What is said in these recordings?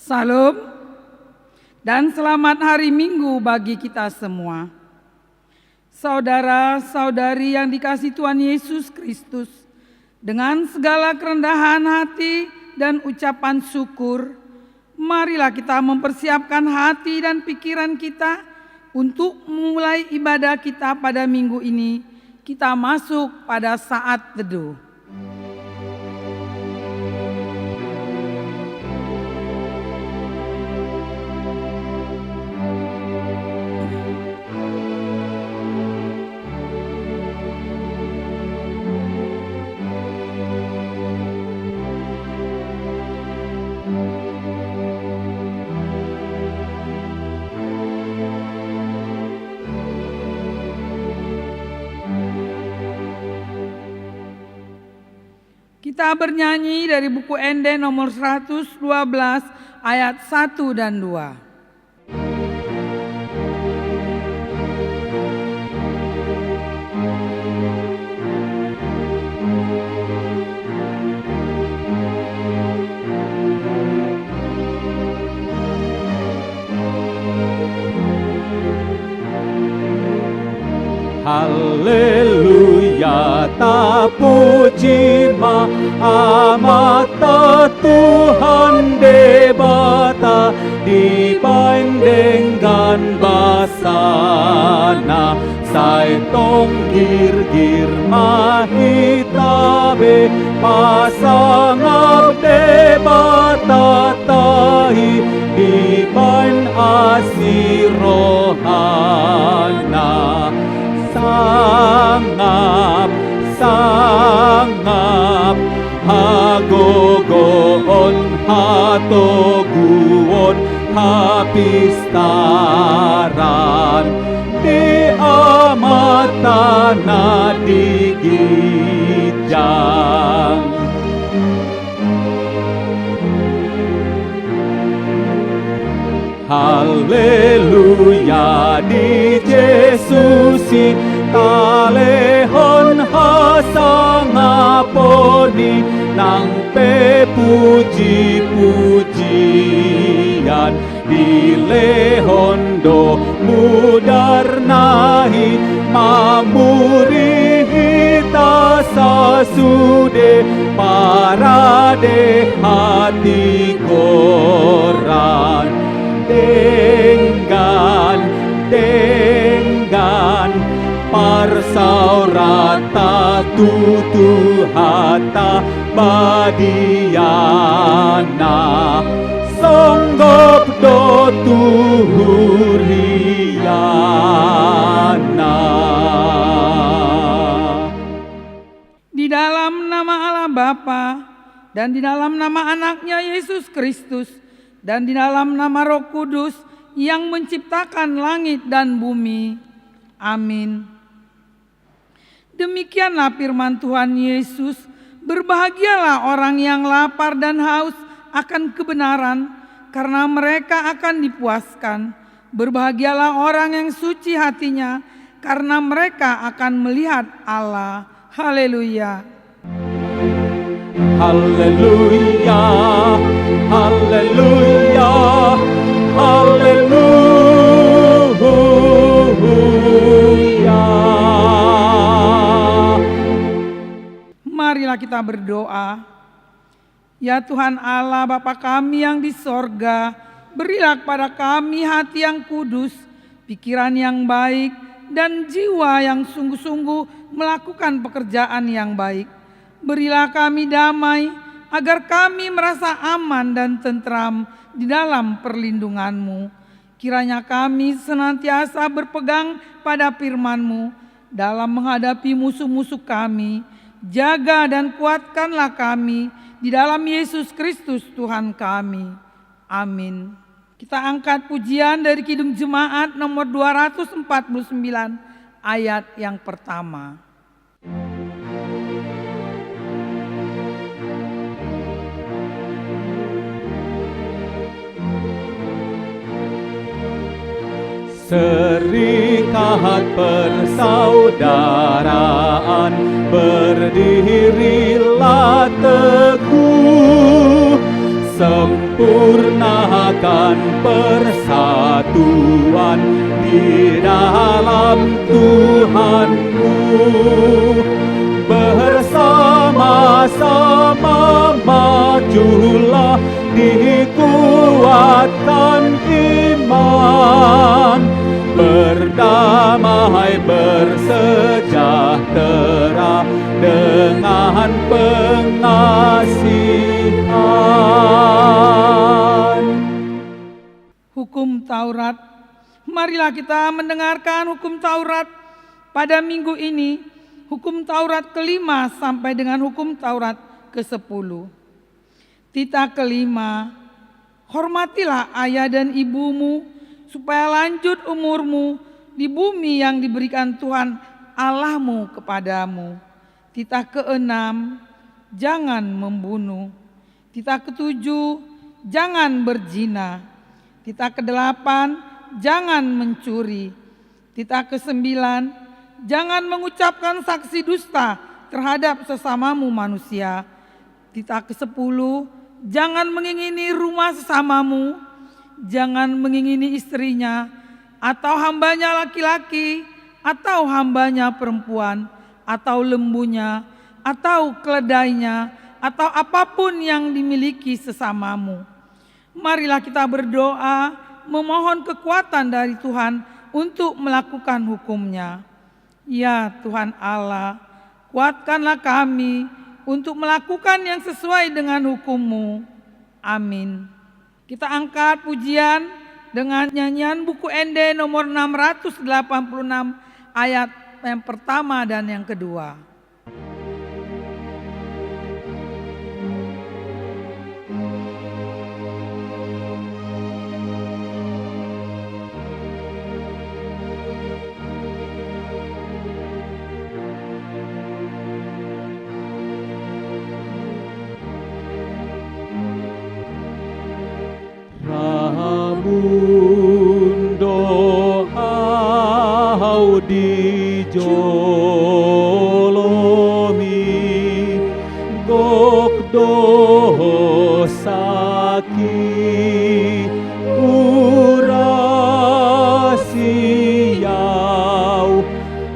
Salam dan selamat hari Minggu bagi kita semua. Saudara-saudari yang dikasihi Tuhan Yesus Kristus, dengan segala kerendahan hati dan ucapan syukur, marilah kita mempersiapkan hati dan pikiran kita untuk memulai ibadah kita pada minggu ini. Kita masuk pada saat teduh. Kita bernyanyi dari buku Ende nomor 112 ayat 1 dan 2. Haleluya, terpuji amat Tuhan debata dibandingkan basana sai tonggir mahitabe pasangap debata tahi diban asirohana sangap hagogon hatoguon hapistaran di amatana digijang. Haleluya di Yesusi talehon hasangaponi nang pepuji-pujian di lehondo mudarnahi mamuri hita sasude parade hati koran denggan parsaurata tutu hata badiana songgop do tuhuriana. Di dalam nama Allah Bapa dan di dalam nama anaknya Yesus Kristus dan di dalam nama Roh Kudus yang menciptakan langit dan bumi. Amin. Demikianlah firman Tuhan Yesus, berbahagialah orang yang lapar dan haus akan kebenaran, karena mereka akan dipuaskan. Berbahagialah orang yang suci hatinya, karena mereka akan melihat Allah. Haleluya. Haleluya, haleluya, haleluya. Marilah kita berdoa. Ya Tuhan Allah Bapa kami yang di sorga, berilah kepada kami hati yang kudus, pikiran yang baik, dan jiwa yang sungguh-sungguh melakukan pekerjaan yang baik. Berilah kami damai, agar kami merasa aman dan tentram di dalam perlindungan-Mu. Kiranya kami senantiasa berpegang pada firman-Mu dalam menghadapi musuh-musuh kami. Jaga dan kuatkanlah kami di dalam Yesus Kristus Tuhan kami. Amin. Kita angkat pujian dari Kidung Jemaat nomor 249 ayat yang pertama. Serikat persaudaraan berdirilah teguh, sempurna persatuan di dalam Tuhanmu. Bersama-sama majulah, dikuatkan iman, berdamai bersejahtera dengan pengasihan. Hukum Taurat. Marilah kita mendengarkan hukum Taurat pada minggu ini, hukum Taurat ke-5 sampai dengan hukum Taurat ke-10. Titah ke-5, hormatilah ayah dan ibumu, supaya lanjut umurmu di bumi yang diberikan Tuhan Allahmu kepadamu. Titah ke-6, jangan membunuh. Titah ke-7, jangan berzina. Titah ke-8, jangan mencuri. Titah ke-9, jangan mengucapkan saksi dusta terhadap sesamamu manusia. Titah ke-10, jangan mengingini rumah sesamamu, jangan mengingini istrinya, atau hambanya laki-laki, atau hambanya perempuan, atau lembunya, atau keledainya, atau apapun yang dimiliki sesamamu. Marilah kita berdoa, memohon kekuatan dari Tuhan untuk melakukan hukum-Nya. Ya Tuhan Allah, kuatkanlah kami untuk melakukan yang sesuai dengan hukum-Mu. Amin. Kita angkat pujian dengan nyanyian buku ND nomor 686 ayat yang pertama dan yang kedua. Ramun doa dijolomi, gok dosaki urasiau.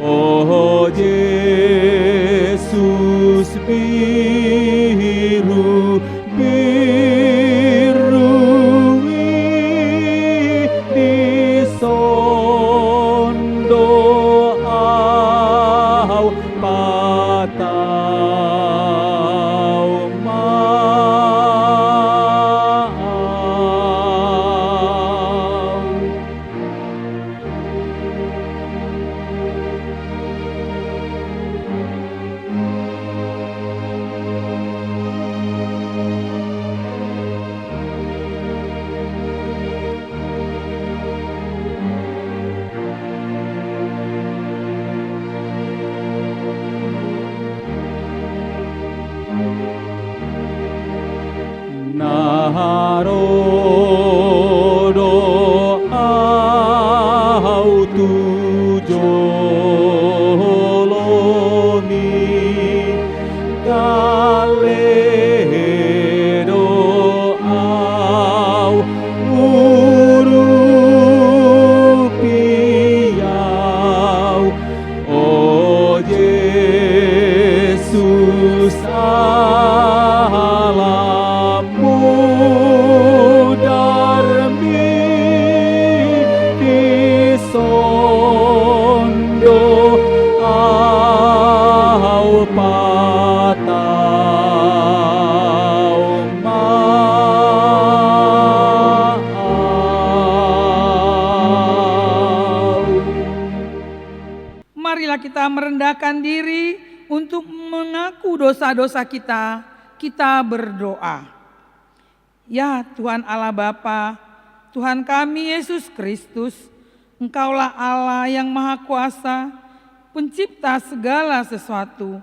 Oh Yesus biru kita merendahkan diri untuk mengaku dosa-dosa kita, kita berdoa. Ya Tuhan Allah Bapa, Tuhan kami Yesus Kristus, Engkaulah Allah yang Maha Kuasa, pencipta segala sesuatu.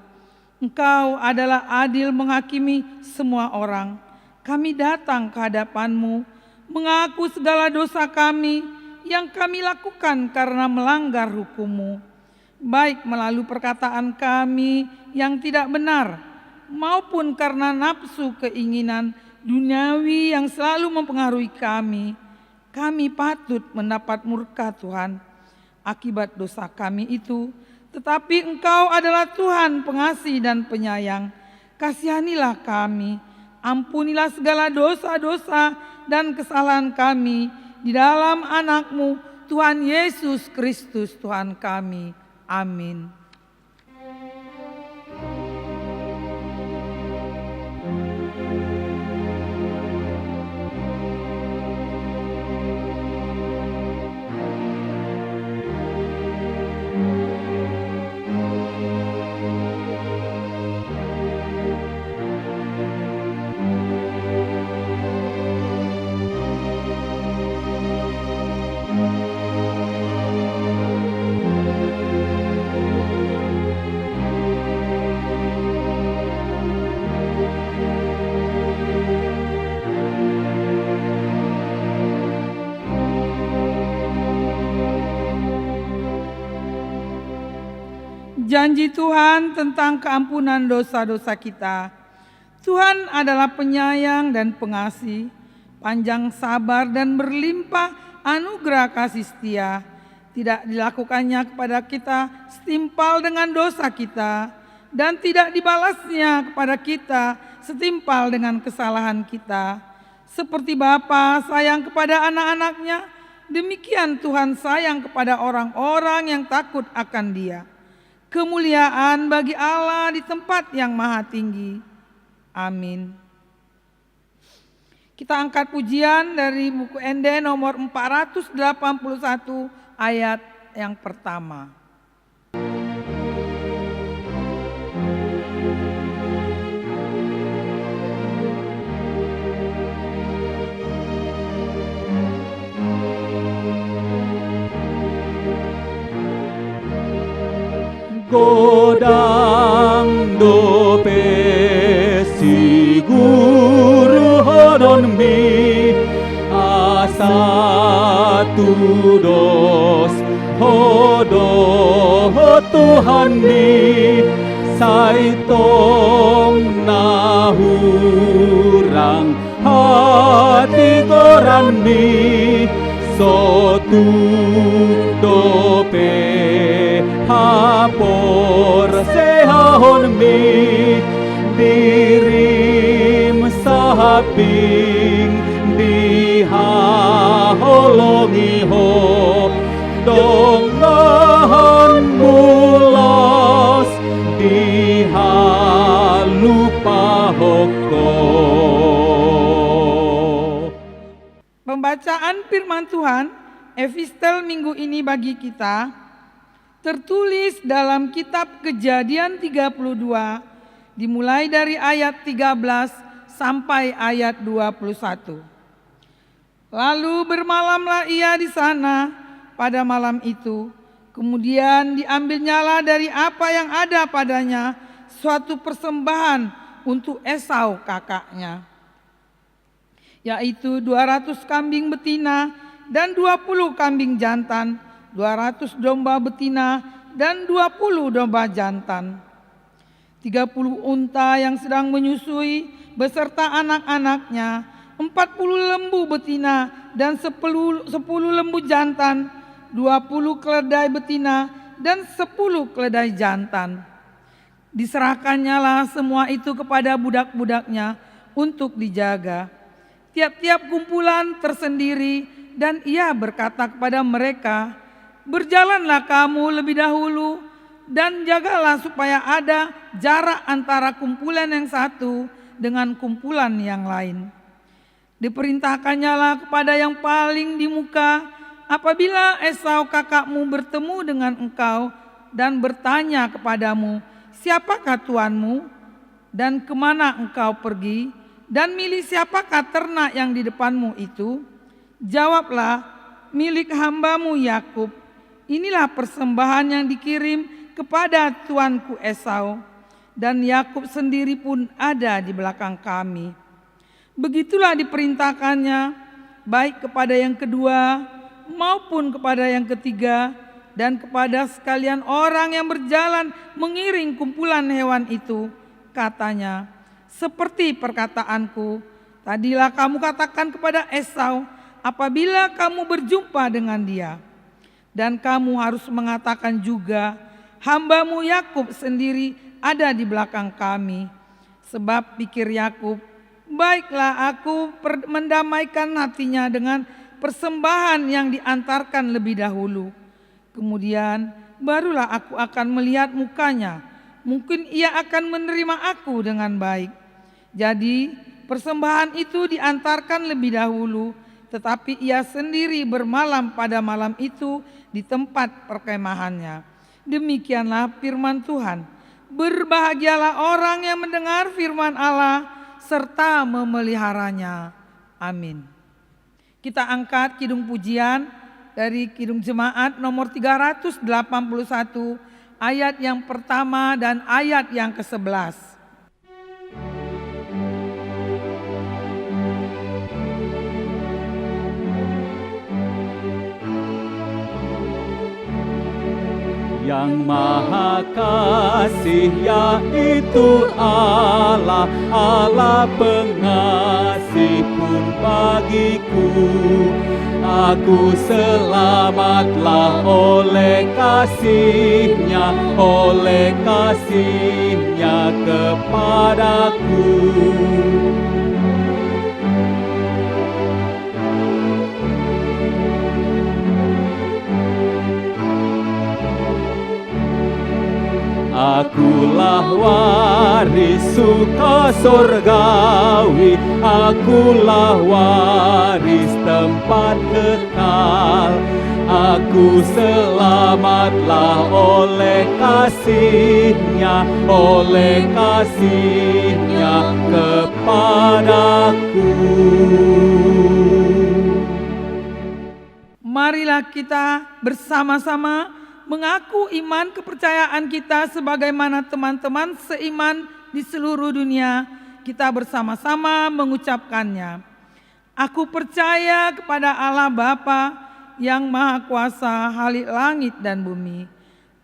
Engkau adalah adil menghakimi semua orang. Kami datang ke hadapan-Mu, mengaku segala dosa kami yang kami lakukan karena melanggar hukum-Mu, baik melalui perkataan kami yang tidak benar, maupun karena nafsu keinginan duniawi yang selalu mempengaruhi kami. kami patut mendapat murka Tuhan akibat dosa kami itu. Tetapi Engkau adalah Tuhan pengasih dan penyayang. Kasihanilah kami, ampunilah segala dosa-dosa dan kesalahan kami di dalam Anak-Mu, Tuhan Yesus Kristus Tuhan kami. Amin. Janji Tuhan tentang keampunan dosa-dosa kita. Tuhan adalah penyayang dan pengasih, panjang sabar dan berlimpah anugerah kasih setia. Tidak dilakukannya kepada kita setimpal dengan dosa kita, dan tidak dibalasnya kepada kita setimpal dengan kesalahan kita. Seperti Bapa sayang kepada anak-anaknya, demikian Tuhan sayang kepada orang-orang yang takut akan Dia. Kemuliaan bagi Allah di tempat yang maha tinggi. Amin. Kita angkat pujian dari buku ND nomor 481 ayat yang pertama. Godang dope siguru hodon mi asatu dos hodo Tuhan mi saitong nahurang hati koran mi sotu dope hapor sehahon mi dirim sahaping dihaholongi ho dongahan mulos dihalupa hoko. Pembacaan firman Tuhan epistel minggu ini bagi kita tertulis dalam kitab Kejadian 32 dimulai dari ayat 13 sampai ayat 21. Lalu bermalamlah ia di sana pada malam itu. Kemudian diambilnyalah dari apa yang ada padanya suatu persembahan untuk Esau kakaknya, yaitu 200 kambing betina dan 20 kambing jantan, 200 domba betina dan 20 domba jantan, 30 unta yang sedang menyusui beserta anak-anaknya, 40 lembu betina dan 10 lembu jantan, 20 keledai betina dan 10 keledai jantan. Diserahkannyalah semua itu kepada budak-budaknya untuk dijaga, tiap-tiap kumpulan tersendiri, dan ia berkata kepada mereka, berjalanlah kamu lebih dahulu dan jagalah supaya ada jarak antara kumpulan yang satu dengan kumpulan yang lain. Diperintahkannyalah kepada yang paling di muka, apabila Esau kakakmu bertemu dengan engkau dan bertanya kepadamu, siapakah tuanmu dan kemana engkau pergi, dan milih siapakah ternak yang di depanmu itu, jawablah, milik hambamu Yakub. Inilah persembahan yang dikirim kepada tuanku Esau, dan Yakub sendiri pun ada di belakang kami. Begitulah diperintahkannya, baik kepada yang kedua maupun kepada yang ketiga, dan kepada sekalian orang yang berjalan mengiring kumpulan hewan itu. Katanya, seperti perkataanku, tadilah kamu katakan kepada Esau, apabila kamu berjumpa dengan dia. Dan kamu harus mengatakan juga, hamba-Mu Yakub sendiri ada di belakang kami. Sebab pikir Yakub, baiklah aku mendamaikan hatinya dengan persembahan yang diantarkan lebih dahulu. Kemudian barulah aku akan melihat mukanya. Mungkin ia akan menerima aku dengan baik. Jadi persembahan itu diantarkan lebih dahulu, tetapi ia sendiri bermalam pada malam itu di tempat perkemahannya. Demikianlah firman Tuhan. Berbahagialah orang yang mendengar firman Allah serta memeliharanya. Amin. Kita angkat kidung pujian dari Kidung Jemaat nomor 381 ayat yang pertama dan ayat yang ke-11. Yang Maha Kasih yaitu Allah, Allah pengasih pun bagiku. Aku selamatlah oleh kasih-Nya, oleh kasih-Nya kepadaku. Akulah waris suka surgawi, akulah waris tempat kekal. Aku selamatlah oleh kasih-Nya, oleh kasih-Nya kepadaku. Marilah kita bersama-sama mengaku iman kepercayaan kita sebagaimana teman-teman seiman di seluruh dunia. Kita bersama-sama mengucapkannya. Aku percaya kepada Allah Bapa yang Maha Kuasa Halik langit dan bumi.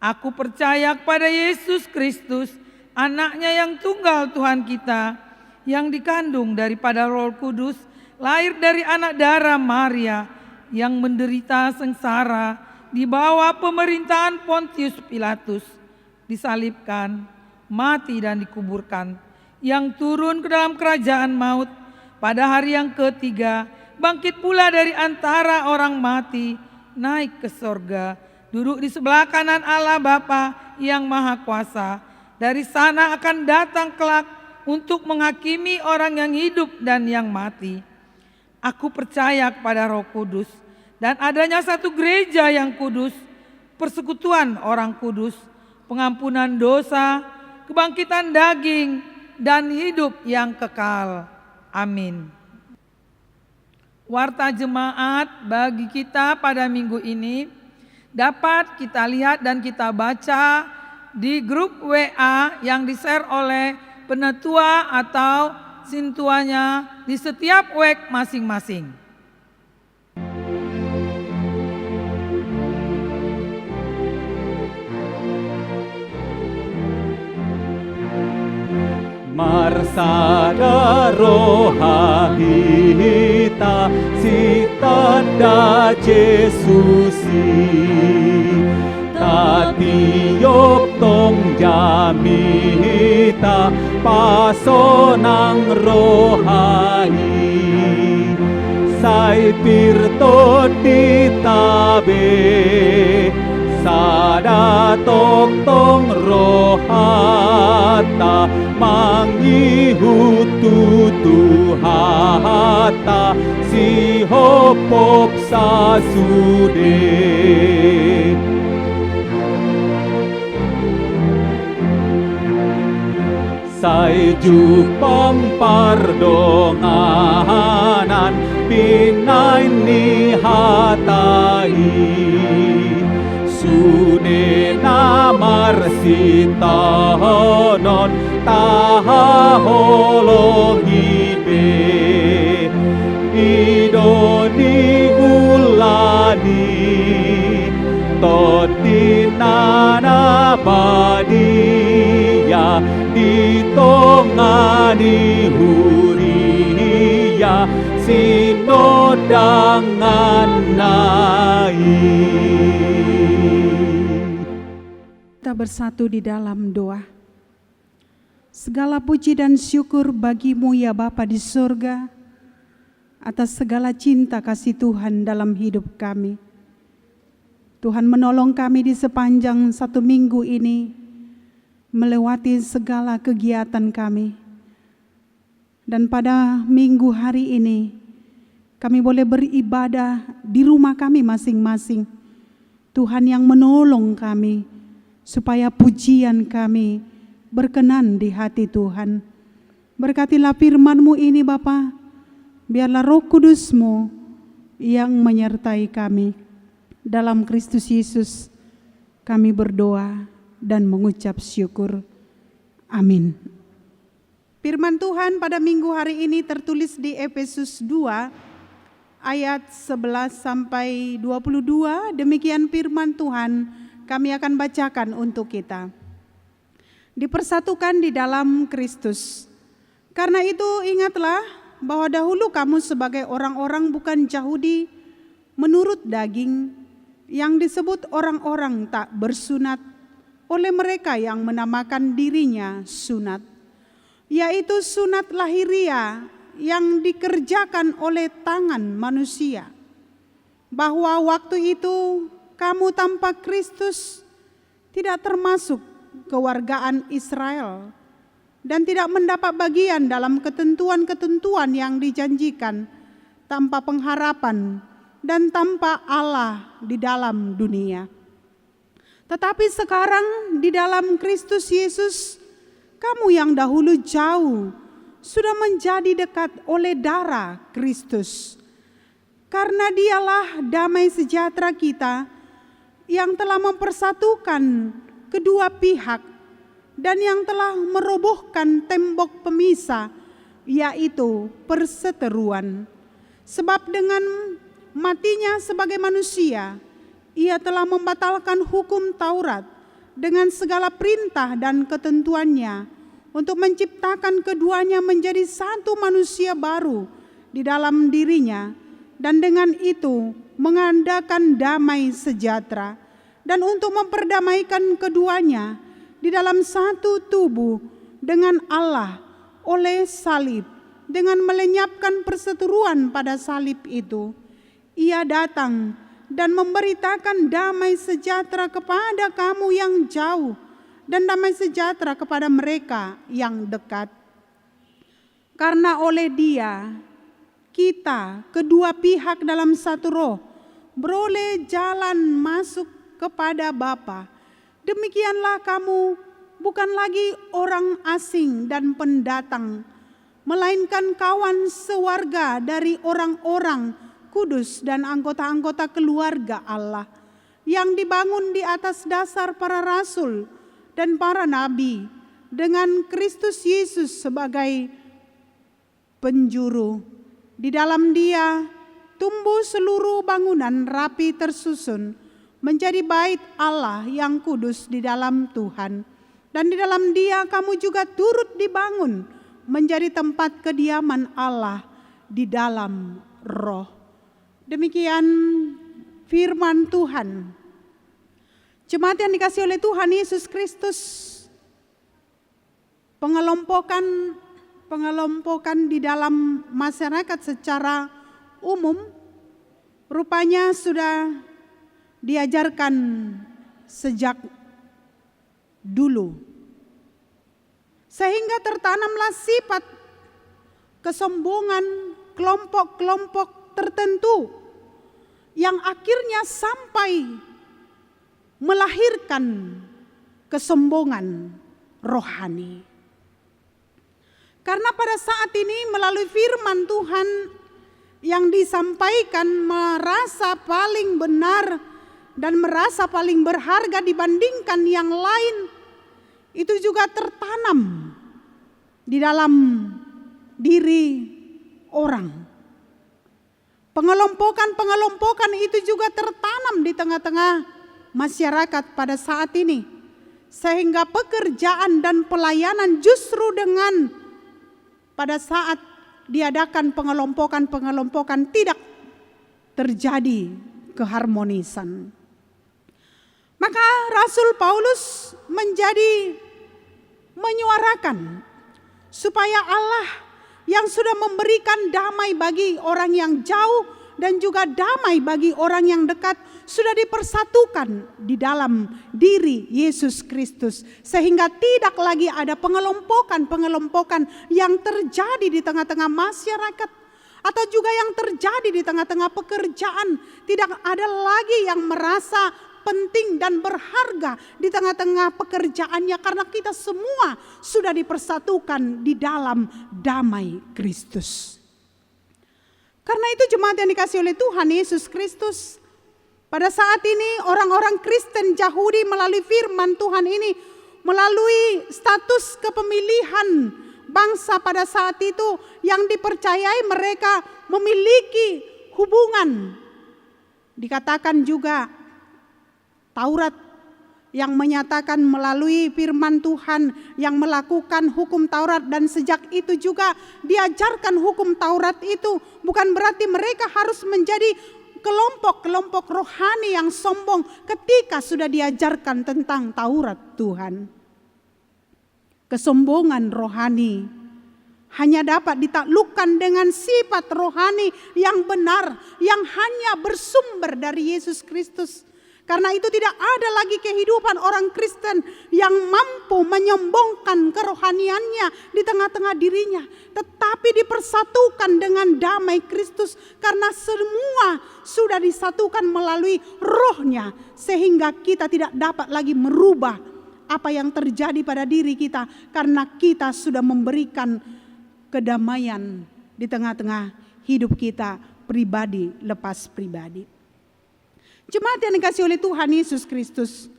Aku percaya kepada Yesus Kristus, anaknya yang tunggal Tuhan kita, yang dikandung daripada Roh Kudus, lahir dari anak darah Maria, yang menderita sengsara di bawah pemerintahan Pontius Pilatus, disalibkan, mati dan dikuburkan, yang turun ke dalam kerajaan maut, pada hari yang ketiga bangkit pula dari antara orang mati, naik ke sorga, duduk di sebelah kanan Allah Bapa yang Maha Kuasa. Dari sana akan datang kelak untuk menghakimi orang yang hidup dan yang mati. Aku percaya kepada Roh Kudus, dan adanya satu gereja yang kudus, persekutuan orang kudus, pengampunan dosa, kebangkitan daging, dan hidup yang kekal. Amin. Warta jemaat bagi kita pada minggu ini dapat kita lihat dan kita baca di grup WA yang di-share oleh penetua atau sintuanya di setiap WA masing-masing. Marsada rohahita si tanda Jesusi, tatiop tong jamita pasonang rohahi, sai pirto ditabe sada tok tong rohata mangihutu tuhata si hopop sasude. Sai jupang pardonganan pinay ni hatai, sude na marsitahonon tahaholongibe, idoni ulani totinanabadia ditongani huria sinoda jangan naik. Kita bersatu di dalam doa. Segala puji dan syukur bagimu ya Bapa di surga, atas segala cinta kasih Tuhan dalam hidup kami. Tuhan menolong kami di sepanjang 1 minggu ini, melewati segala kegiatan kami. Dan pada minggu hari ini, kami boleh beribadah di rumah kami masing-masing. Tuhan yang menolong kami, supaya pujian kami berkenan di hati Tuhan. Berkatilah firman-Mu ini Bapa, biarlah Roh Kudus-Mu yang menyertai kami. Dalam Kristus Yesus kami berdoa dan mengucap syukur. Amin. Firman Tuhan pada minggu hari ini tertulis di Efesus 2 ayat 11 sampai 22. Demikian firman Tuhan kami akan bacakan untuk kita. Dipersatukan di dalam Kristus. Karena itu ingatlah bahwa dahulu kamu sebagai orang-orang bukan Yahudi menurut daging, yang disebut orang-orang tak bersunat oleh mereka yang menamakan dirinya sunat, yaitu sunat lahiriah yang dikerjakan oleh tangan manusia. Bahwa waktu itu kamu tanpa Kristus tidak termasuk kewargaan Israel dan tidak mendapat bagian dalam ketentuan-ketentuan yang dijanjikan, tanpa pengharapan dan tanpa Allah di dalam dunia. Tetapi sekarang di dalam Kristus Yesus, kamu yang dahulu jauh sudah menjadi dekat oleh darah Kristus. Karena Dialah damai sejahtera kita yang telah mempersatukan kedua pihak dan yang telah merobohkan tembok pemisah, yaitu perseteruan. Sebab dengan matinya sebagai manusia, Ia telah membatalkan hukum Taurat dengan segala perintah dan ketentuannya untuk menciptakan keduanya menjadi satu manusia baru di dalam dirinya, dan dengan itu mengadakan damai sejahtera, dan untuk memperdamaikan keduanya di dalam satu tubuh dengan Allah oleh salib. Dengan melenyapkan perseteruan pada salib itu, Ia datang dan memberitakan damai sejahtera kepada kamu yang jauh dan damai sejahtera kepada mereka yang dekat. Karena oleh Dia kita kedua pihak dalam satu roh beroleh jalan masuk kepada Bapa. Demikianlah kamu bukan lagi orang asing dan pendatang, melainkan kawan sewarga dari orang-orang kudus dan anggota-anggota keluarga Allah yang dibangun di atas dasar para rasul dan para nabi, dengan Kristus Yesus sebagai penjuru. Di dalam Dia tumbuh seluruh bangunan rapi tersusun menjadi bait Allah yang kudus di dalam Tuhan. Dan di dalam Dia kamu juga turut dibangun menjadi tempat kediaman Allah di dalam Roh. Demikian firman Tuhan. Jemaat yang dikasihi oleh Tuhan Yesus Kristus, pengelompokan di dalam masyarakat secara umum rupanya sudah diajarkan sejak dulu. Sehingga tertanamlah sifat kesombongan kelompok-kelompok tertentu yang akhirnya sampai melahirkan kesombongan rohani. Karena pada saat ini melalui firman Tuhan yang disampaikan merasa paling benar dan merasa paling berharga dibandingkan yang lain, itu juga tertanam di dalam diri orang. Pengelompokan itu juga tertanam di tengah-tengah masyarakat pada saat ini. Sehingga pekerjaan dan pelayanan justru dengan pada saat diadakan pengelompokan tidak terjadi keharmonisan. Maka Rasul Paulus menyuarakan supaya Allah yang sudah memberikan damai bagi orang yang jauh dan juga damai bagi orang yang dekat sudah dipersatukan di dalam diri Yesus Kristus, sehingga tidak lagi ada pengelompokan yang terjadi di tengah-tengah masyarakat atau juga yang terjadi di tengah-tengah pekerjaan. Tidak ada lagi yang merasa penting dan berharga di tengah-tengah pekerjaannya, karena kita semua sudah dipersatukan di dalam damai Kristus. Karena itu jemaat yang dikasihi oleh Tuhan Yesus Kristus, pada saat ini orang-orang Kristen Yahudi melalui firman Tuhan ini, melalui status kepemilihan bangsa pada saat itu yang dipercayai mereka memiliki hubungan. Dikatakan juga Taurat yang menyatakan melalui firman Tuhan yang melakukan hukum Taurat, dan sejak itu juga diajarkan hukum Taurat itu bukan berarti mereka harus menjadi kelompok-kelompok rohani yang sombong ketika sudah diajarkan tentang Taurat Tuhan. Kesombongan rohani hanya dapat ditaklukkan dengan sifat rohani yang benar, yang hanya bersumber dari Yesus Kristus. Karena itu tidak ada lagi kehidupan orang Kristen yang mampu menyombongkan kerohaniannya di tengah-tengah dirinya, tetapi dipersatukan dengan damai Kristus, karena semua sudah disatukan melalui rohnya, sehingga kita tidak dapat lagi merubah apa yang terjadi pada diri kita, karena kita sudah memberikan kedamaian di tengah-tengah hidup kita pribadi lepas pribadi. Jemaat yang dikasihi oleh Tuhan Yesus Kristus,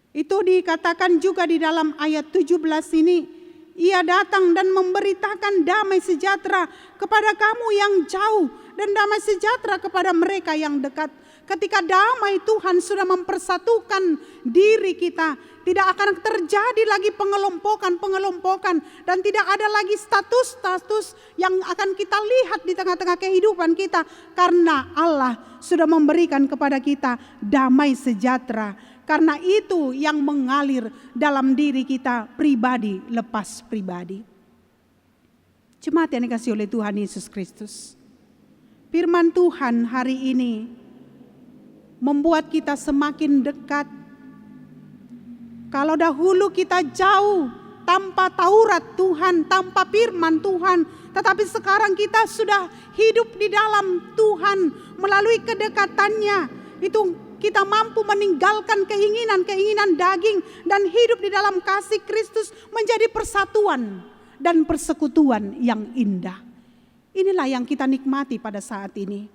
itu dikatakan juga di dalam ayat 17 ini, Ia datang dan memberitakan damai sejahtera kepada kamu yang jauh dan damai sejahtera kepada mereka yang dekat. Ketika damai Tuhan sudah mempersatukan diri kita, tidak akan terjadi lagi pengelompokan dan tidak ada lagi status-status yang akan kita lihat di tengah-tengah kehidupan kita, karena Allah sudah memberikan kepada kita damai sejahtera. Karena itu yang mengalir dalam diri kita pribadi lepas pribadi. Jemaat yang dikasihi oleh Tuhan Yesus Kristus, firman Tuhan hari ini membuat kita semakin dekat. Kalau dahulu kita jauh tanpa Taurat Tuhan, tanpa firman Tuhan, tetapi sekarang kita sudah hidup di dalam Tuhan melalui kedekatannya. Itu kita mampu meninggalkan keinginan-keinginan daging dan hidup di dalam kasih Kristus, menjadi persatuan dan persekutuan yang indah. Inilah yang kita nikmati pada saat ini.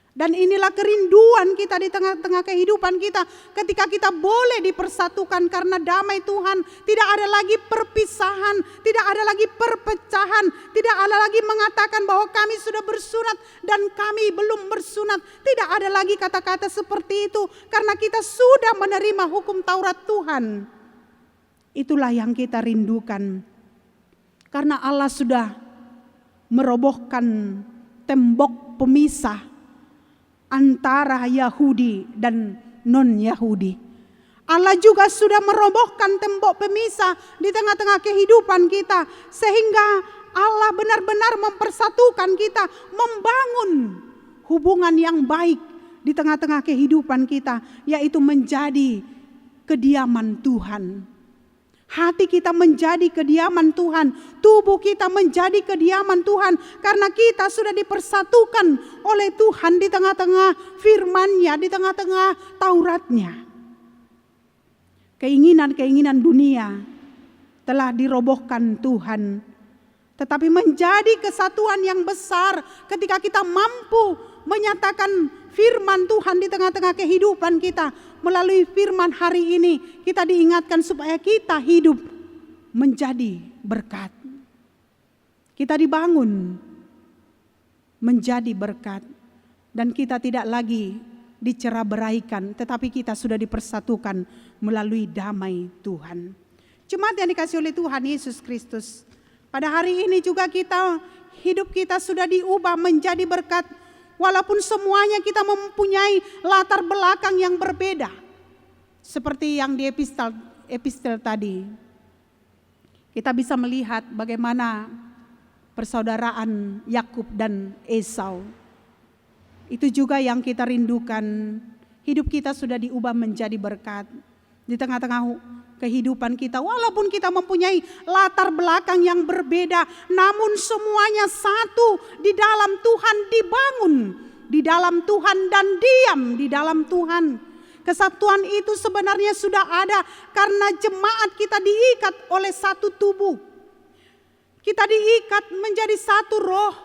Dan inilah kerinduan kita di tengah-tengah kehidupan kita, ketika kita boleh dipersatukan karena damai Tuhan. Tidak ada lagi perpisahan, tidak ada lagi perpecahan, tidak ada lagi mengatakan bahwa kami sudah bersunat dan kami belum bersunat. Tidak ada lagi kata-kata seperti itu, karena kita sudah menerima hukum Taurat Tuhan. Itulah yang kita rindukan, karena Allah sudah merobohkan tembok pemisah antara Yahudi dan non-Yahudi. Allah juga sudah merobohkan tembok pemisah di tengah-tengah kehidupan kita, sehingga Allah benar-benar mempersatukan kita, membangun hubungan yang baik di tengah-tengah kehidupan kita, yaitu menjadi kediaman Tuhan. Hati kita menjadi kediaman Tuhan, tubuh kita menjadi kediaman Tuhan, karena kita sudah dipersatukan oleh Tuhan di tengah-tengah firman-Nya, di tengah-tengah Tauratnya. Keinginan-keinginan dunia telah dirobohkan Tuhan, tetapi menjadi kesatuan yang besar ketika kita mampu menyatakan firman Tuhan di tengah-tengah kehidupan kita. Melalui firman hari ini kita diingatkan supaya kita hidup menjadi berkat. Kita dibangun menjadi berkat, dan kita tidak lagi dicerah-beraikan, tetapi kita sudah dipersatukan melalui damai Tuhan. Jemaat yang dikasihi oleh Tuhan Yesus Kristus, pada hari ini juga hidup kita sudah diubah menjadi berkat. Walaupun semuanya kita mempunyai latar belakang yang berbeda. Seperti yang di epistel tadi. Kita bisa melihat bagaimana persaudaraan Yakub dan Esau. Itu juga yang kita rindukan. Hidup kita sudah diubah menjadi berkat. Di tengah-tengah kehidupan kita, walaupun kita mempunyai latar belakang yang berbeda, namun semuanya satu di dalam Tuhan, dibangun di dalam Tuhan dan diam di dalam Tuhan. Kesatuan itu sebenarnya sudah ada karena jemaat kita diikat oleh satu tubuh. Kita diikat menjadi satu roh.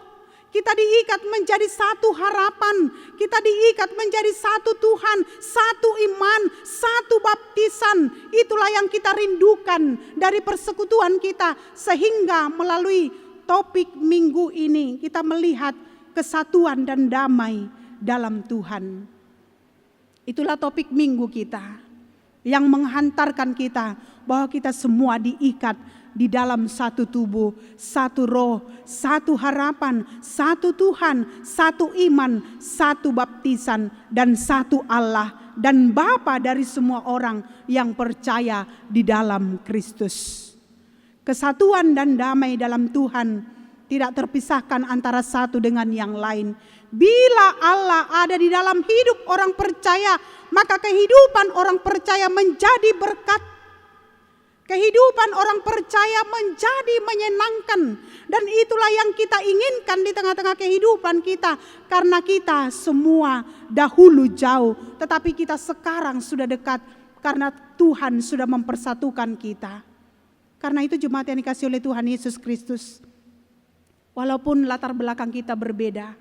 Kita diikat menjadi satu harapan. Kita diikat menjadi satu Tuhan, satu iman, satu baptisan. Itulah yang kita rindukan dari persekutuan kita. Sehingga melalui topik minggu ini kita melihat kesatuan dan damai dalam Tuhan. Itulah topik minggu kita yang menghantarkan kita bahwa kita semua diikat di dalam satu tubuh, satu roh, satu harapan, satu Tuhan, satu iman, satu baptisan, dan satu Allah dan Bapa dari semua orang yang percaya di dalam Kristus. Kesatuan dan damai dalam Tuhan tidak terpisahkan antara satu dengan yang lain. Bila Allah ada di dalam hidup orang percaya, maka kehidupan orang percaya menjadi berkat. Kehidupan orang percaya menjadi menyenangkan. Dan itulah yang kita inginkan di tengah-tengah kehidupan kita. Karena kita semua dahulu jauh, tetapi kita sekarang sudah dekat. Karena Tuhan sudah mempersatukan kita. Karena itu jemaat yang dikasihi oleh Tuhan Yesus Kristus, walaupun latar belakang kita berbeda,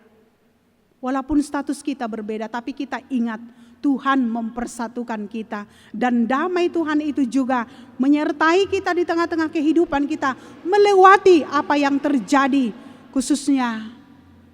walaupun status kita berbeda, tapi kita ingat Tuhan mempersatukan kita. Dan damai Tuhan itu juga menyertai kita di tengah-tengah kehidupan kita, melewati apa yang terjadi, khususnya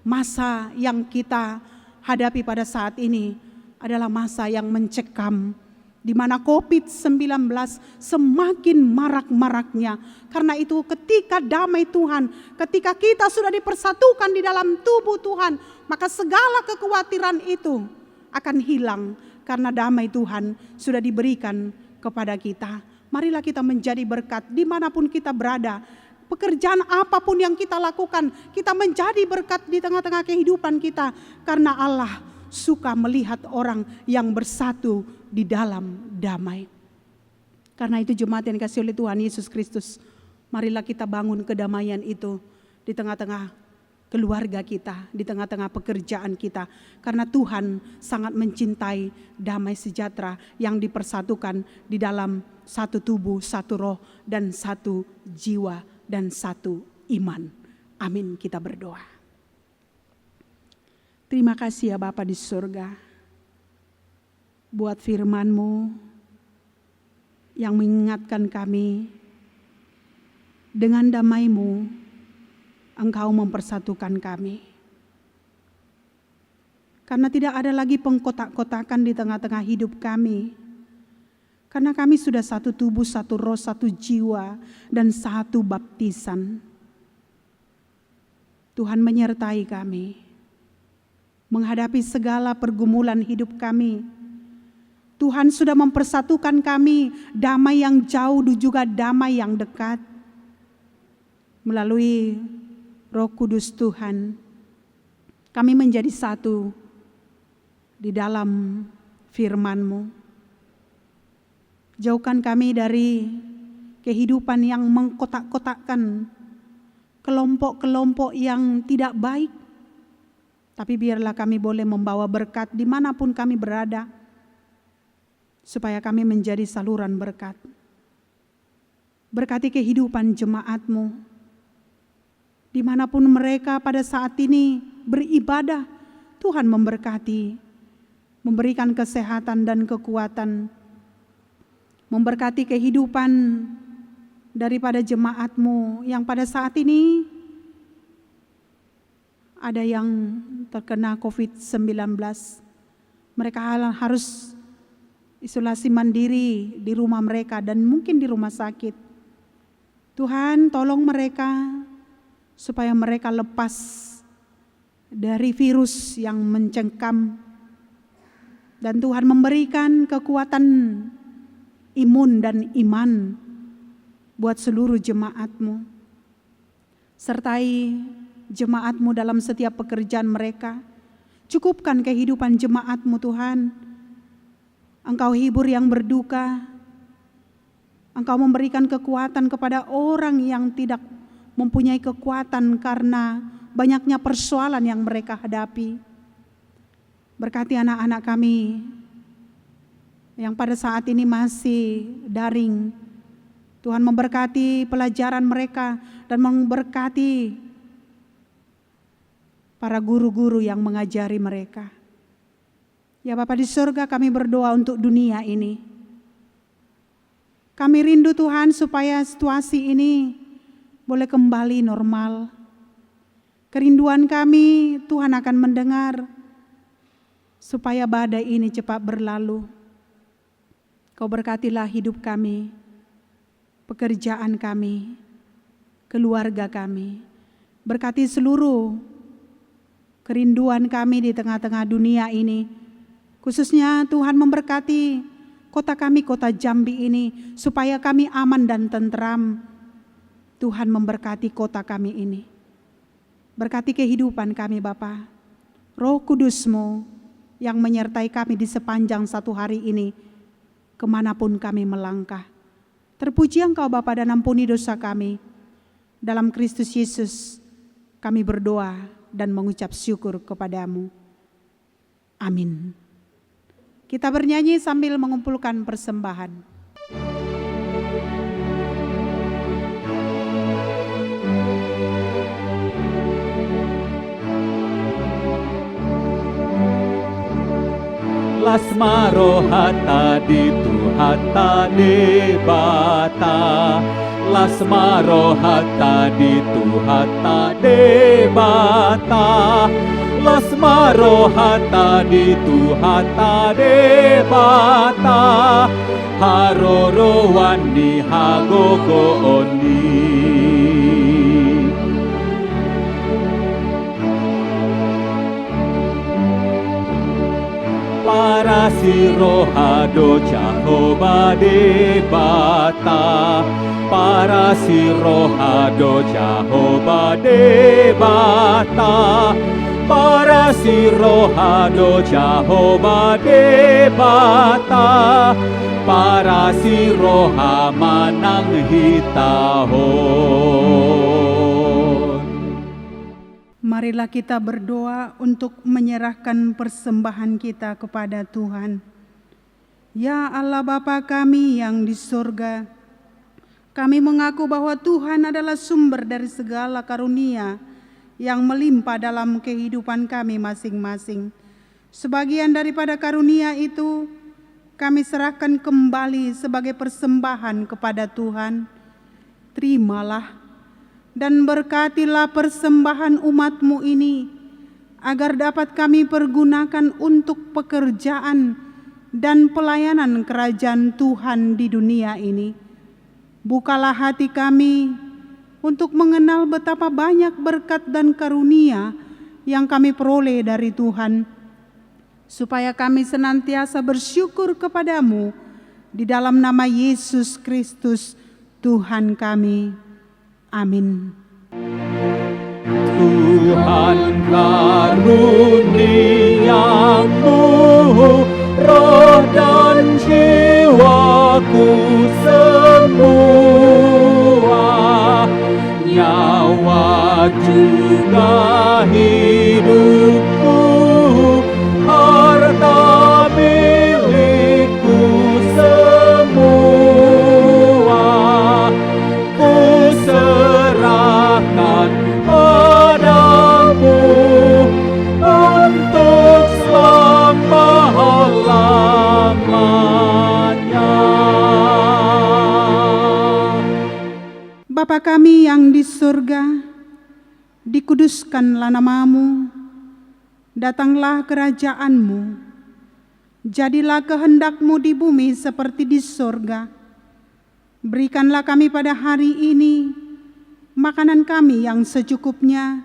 masa yang kita hadapi pada saat ini adalah masa yang mencekam, di mana COVID-19 semakin marak-maraknya. Karena itu ketika damai Tuhan, ketika kita sudah dipersatukan di dalam tubuh Tuhan, maka segala kekhawatiran itu akan hilang karena damai Tuhan sudah diberikan kepada kita. Marilah kita menjadi berkat dimanapun kita berada. Pekerjaan apapun yang kita lakukan, kita menjadi berkat di tengah-tengah kehidupan kita. Karena Allah suka melihat orang yang bersatu di dalam damai. Karena itu jemaat yang dikasihi oleh Tuhan Yesus Kristus, marilah kita bangun kedamaian itu di tengah-tengah keluarga kita, di tengah-tengah pekerjaan kita. Karena Tuhan sangat mencintai damai sejahtera yang dipersatukan di dalam satu tubuh, satu roh, dan satu jiwa, dan satu iman. Amin, kita berdoa. Terima kasih ya Bapa di surga, buat firman-Mu yang mengingatkan kami dengan damai-Mu Engkau mempersatukan kami. Karena tidak ada lagi pengkotak-kotakan di tengah-tengah hidup kami. Karena kami sudah satu tubuh, satu roh, satu jiwa, dan satu baptisan. Tuhan menyertai kami menghadapi segala pergumulan hidup kami. Tuhan sudah mempersatukan kami, damai yang jauh dan juga damai yang dekat. Melalui Roh Kudus Tuhan, kami menjadi satu di dalam firman-Mu. Jauhkan kami dari kehidupan yang mengkotak-kotakkan, kelompok-kelompok yang tidak baik. Tapi biarlah kami boleh membawa berkat dimanapun kami berada, supaya kami menjadi saluran berkat. Berkati kehidupan jemaat-Mu, dimanapun mereka pada saat ini beribadah. Tuhan memberkati, memberikan kesehatan dan kekuatan, memberkati kehidupan daripada jemaat-Mu yang pada saat ini ada yang terkena COVID-19. Mereka harus isolasi mandiri di rumah mereka dan mungkin di rumah sakit. Tuhan tolong mereka supaya mereka lepas dari virus yang mencengkam, dan Tuhan memberikan kekuatan imun dan iman buat seluruh jemaat-Mu. Sertai jemaat-Mu dalam setiap pekerjaan mereka. Cukupkan kehidupan jemaat-Mu Tuhan. Engkau hibur yang berduka. Engkau memberikan kekuatan kepada orang yang tidak mempunyai kekuatan karena banyaknya persoalan yang mereka hadapi. Berkati anak-anak kami yang pada saat ini masih daring. Tuhan memberkati pelajaran mereka dan memberkati para guru-guru yang mengajari mereka. Ya Bapa di surga, kami berdoa untuk dunia ini. Kami rindu Tuhan supaya situasi ini boleh kembali normal. Kerinduan kami Tuhan akan mendengar supaya badai ini cepat berlalu. Kau berkatilah hidup kami, pekerjaan kami, keluarga kami. Berkati seluruh kerinduan kami di tengah-tengah dunia ini. Khususnya Tuhan memberkati kota kami, kota Jambi ini, supaya kami aman dan tentram. Tuhan memberkati kota kami ini. Berkati kehidupan kami Bapa. Roh Kudus-Mu yang menyertai kami di sepanjang satu hari ini, kemanapun kami melangkah. Terpuji Engkau Bapa dan ampuni dosa kami. Dalam Kristus Yesus kami berdoa dan mengucap syukur kepadamu. Amin. Kita bernyanyi sambil mengumpulkan persembahan. Lasmaro hata di tu hata debata, lasmaro hata di tu hata debata, lasmaro hata di tu hata debata, haroro wandi hagogo oni. Para sirohado Jehovah debata, para sirohado Jehovah debata, para sirohado Jehovah debata, para siroha manang hitahon. Marilah kita berdoa untuk menyerahkan persembahan kita kepada Tuhan. Ya Allah Bapa kami yang di surga, kami mengaku bahwa Tuhan adalah sumber dari segala karunia yang melimpah dalam kehidupan kami masing-masing. Sebagian daripada karunia itu kami serahkan kembali sebagai persembahan kepada Tuhan. Terimalah dan berkatilah persembahan umat-Mu ini, agar dapat kami pergunakan untuk pekerjaan dan pelayanan kerajaan Tuhan di dunia ini. Bukalah hati kami untuk mengenal betapa banyak berkat dan karunia yang kami peroleh dari Tuhan, supaya kami senantiasa bersyukur kepadamu di dalam nama Yesus Kristus Tuhan kami. Amin. Tuhan karuniaku, roh dan jiwaku semua, nyawa juga hidupku, harta milikku semua, ku serahkan padamu untuk selama-lamanya. Bapa kami yang di surga, dikuduskanlah nama-Mu, datanglah kerajaan-Mu, jadilah kehendak-Mu di bumi seperti di surga. Berikanlah kami pada hari ini makanan kami yang secukupnya,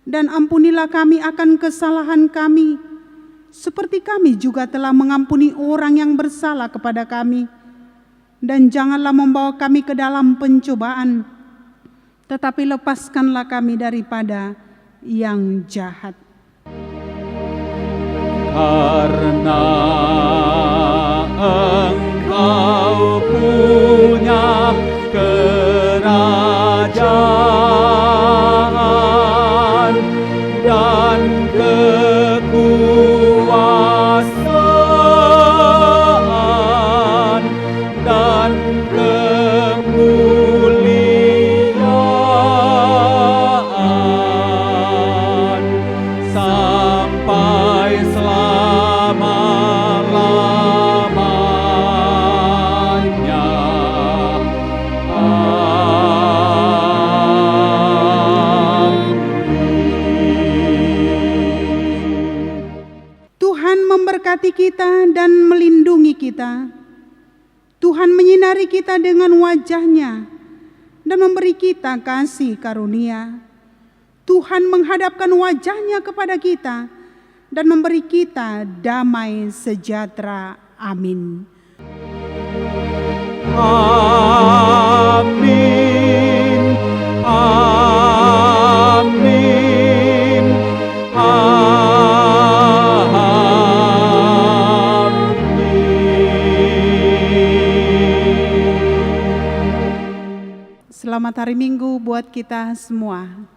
Dan ampunilah kami akan kesalahan kami, seperti kami juga telah mengampuni orang yang bersalah kepada kami. Dan janganlah membawa kami ke dalam pencobaan, tetapi lepaskanlah kami daripada yang jahat. Karena Engkau punya kerajaan dan kekuasaan dan kemuliaan sampai selama-lamanya. Tuhan memberkati kita dan melindungi kita. Tuhan menyinari kita dengan wajah-Nya dan memberi kita kasih karunia. Tuhan menghadapkan wajah-Nya kepada kita dan memberi kita damai sejahtera. Amin. Amin. Amin. Selamat hari Minggu buat kita semua.